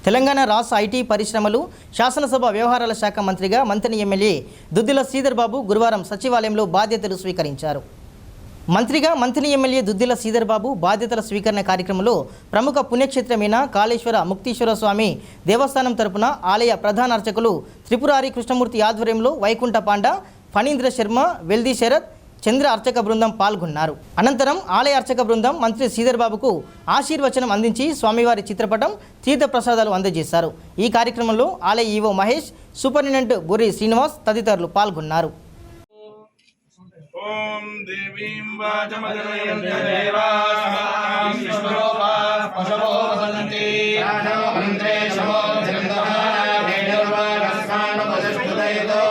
తెలంగాణ రాష్ట్ర ఐటీ పరిశ్రమలు శాసనసభ వ్యవహారాల శాఖ మంత్రిగా మంథని ఎమ్మెల్యే దుద్దిల శ్రీధర్ బాబు గురువారం సచివాలయంలో బాధ్యతలు స్వీకరించారు. మంత్రిగా మంథని ఎమ్మెల్యే దుద్దిల శ్రీధర్ బాబు బాధ్యతల స్వీకరణ కార్యక్రమంలో ప్రముఖ పుణ్యక్షేత్రమైన కాళేశ్వర ముక్తీశ్వర స్వామి దేవస్థానం తరపున ఆలయ ప్రధాన అర్చకులు త్రిపురారి కృష్ణమూర్తి ఆధ్వర్యంలో వైకుంఠ పాండ, ఫణీంద్ర శర్మ, వెల్ది శరత్, చంద్ర అర్చక బృందం పాల్గొన్నారు. అనంతరం ఆలయ అర్చక బృందం మంత్రి శ్రీధర్ బాబుకు ఆశీర్వచనం అందించి స్వామివారి చిత్రపటం, తీర్థ ప్రసాదాలు అందజేశారు. ఈ కార్యక్రమంలో ఆలయ ఈవో మహేష్, సూపరింటెండెంట్ బుర్రి శ్రీనివాస్ తదితరులు పాల్గొన్నారు. ఓం దేవీం వాచమజనయంత దేవాః విశ్వరూపా పశవో వదంతి మంత్రే శమో జంతః వేదర్వా రస్మాన పదస్తుదయతో